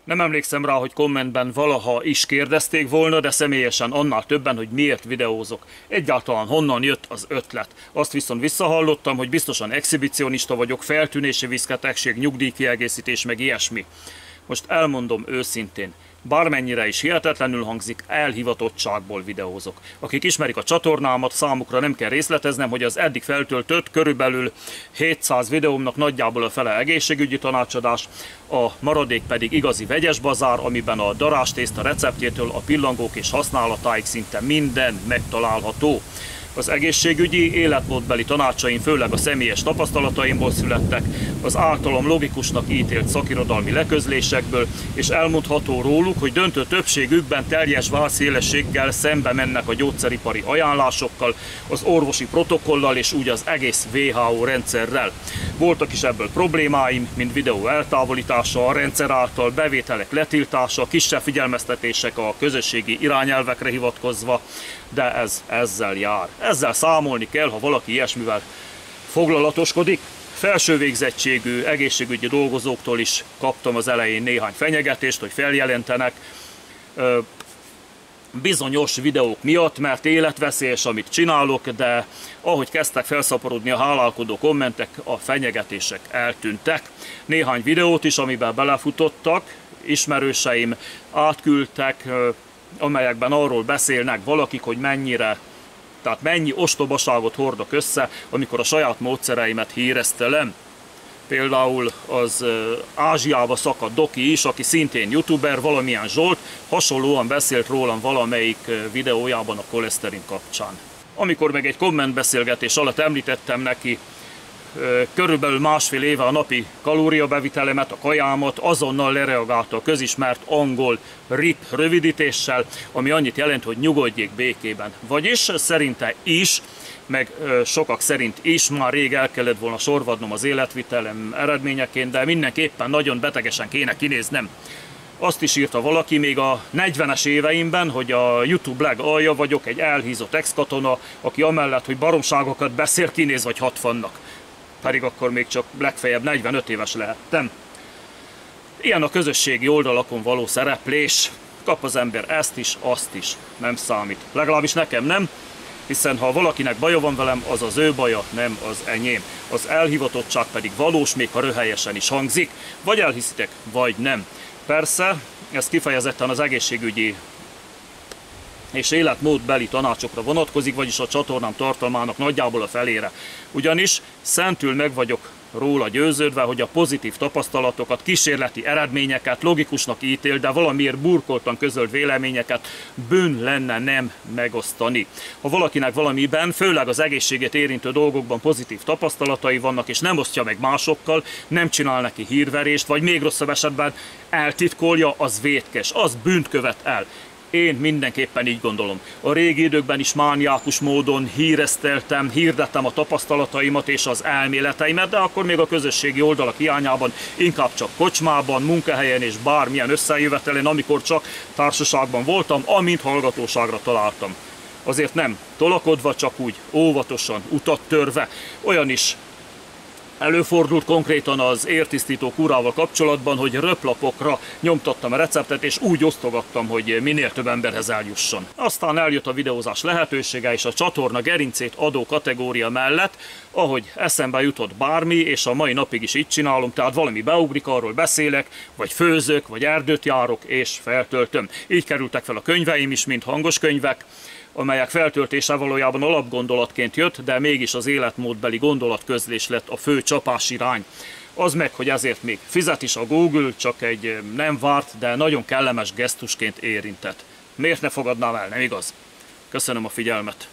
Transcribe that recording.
Nem emlékszem rá, hogy kommentben valaha is kérdezték volna, de személyesen annál többen, hogy miért videózok. Egyáltalán honnan jött az ötlet. Azt viszont visszahallottam, hogy biztosan exhibicionista vagyok, feltűnési viszketegség, nyugdíjkiegészítés, meg ilyesmi. Most elmondom őszintén, bármennyire is hihetetlenül hangzik, elhivatottságból videózok. Akik ismerik a csatornámat, számukra nem kell részleteznem, hogy az eddig feltöltött körülbelül 700 videómnak nagyjából a fele egészségügyi tanácsadás, a maradék pedig igazi vegyes bazár, amiben a darástészta receptjétől a pillangók és használatáig szinte minden megtalálható. Az egészségügyi, életmódbeli tanácsaim főleg a személyes tapasztalataimból születtek, az általam logikusnak ítélt szakirodalmi leközlésekből, és elmondható róluk, hogy döntő többségükben teljes válszélességgel szembe mennek a gyógyszeripari ajánlásokkal, az orvosi protokollal és úgy az egész WHO rendszerrel. Voltak is ebből problémáim, mint videó eltávolítása, a rendszer által bevételek letiltása, kisebb figyelmeztetések a közösségi irányelvekre hivatkozva, de ez ezzel jár. Ezzel számolni kell, ha valaki ilyesmivel foglalatoskodik. Felső végzettségű egészségügyi dolgozóktól is kaptam az elején néhány fenyegetést, hogy feljelentenek bizonyos videók miatt, mert életveszélyes, amit csinálok, de ahogy kezdtek felszaporodni a hálálkodó kommentek, a fenyegetések eltűntek. Néhány videót is, amiben belefutottak, ismerőseim átküldtek, amelyekben arról beszélnek valakik, hogy mennyi ostobaságot hordok össze, amikor a saját módszereimet híresztelem. Például az Ázsiába szakadt Doki is, aki szintén youtuber, valamilyen Zsolt, hasonlóan beszélt rólam valamelyik videójában a koleszterin kapcsán. Amikor meg egy kommentbeszélgetés alatt említettem neki körülbelül másfél éve a napi kalóriabevitelemet, a kajámat, azonnal lereagálta a közismert angol RIP rövidítéssel, ami annyit jelent, hogy nyugodjék békében. Vagyis szerinte is, meg sokak szerint is már rég el kellett volna sorvadnom az életvitelem eredményeként, de mindenképpen nagyon betegesen kéne kinéznem. Azt is írta valaki még a 40-es éveimben, hogy a YouTube legalja vagyok, egy elhízott ex-katona, aki amellett, hogy baromságokat beszél, kinéz vagy 60-nak. Pedig akkor még csak legfeljebb 45 éves lehettem. Ilyen a közösségi oldalakon való szereplés. Kap az ember ezt is, azt is. Nem számít. Legalábbis nekem nem, hiszen ha valakinek baja van velem, az az ő baja, nem az enyém. Az elhivatottság pedig valós, még ha röhelyesen is hangzik. Vagy elhiszitek, vagy nem. Persze, ez kifejezetten az egészségügyi és életmódbeli tanácsokra vonatkozik, vagyis a csatornám tartalmának nagyjából a felére. Ugyanis szentül meg vagyok róla győződve, hogy a pozitív tapasztalatokat, kísérleti eredményeket, logikusnak ítélt, de valamiért burkoltan közölt véleményeket bűn lenne nem megosztani. Ha valakinek valamiben, főleg az egészségét érintő dolgokban pozitív tapasztalatai vannak, és nem osztja meg másokkal, nem csinál neki hírverést, vagy még rosszabb esetben eltitkolja, az vétkes, az bűnt követ el. Én mindenképpen így gondolom. A régi időkben is mániákus módon híreszteltem, hirdettem a tapasztalataimat és az elméleteimet, de akkor még a közösségi oldalak hiányában inkább csak kocsmában, munkahelyen és bármilyen összejövetelen, amikor csak társaságban voltam, amint hallgatóságra találtam. Azért nem tolakodva, csak úgy óvatosan, utat törve. Olyan is előfordult konkrétan az értisztító kurával kapcsolatban, hogy röplapokra nyomtattam a receptet, és úgy osztogattam, hogy minél több emberhez eljusson. Aztán eljött a videózás lehetősége, és a csatorna gerincét adó kategória mellett, ahogy eszembe jutott bármi, és a mai napig is így csinálom, tehát valami beugrik, arról beszélek, vagy főzök, vagy erdőt járok, és feltöltöm. Így kerültek fel a könyveim is, mint hangos könyvek, amelyek feltöltése valójában alapgondolatként jött, de mégis az életmódbeli gondolatközlés lett a fő csapásirány. Az meg, hogy ezért még fizet is a Google, csak egy nem várt, de nagyon kellemes gesztusként érintett. Miért ne fogadnám el, nem igaz? Köszönöm a figyelmet!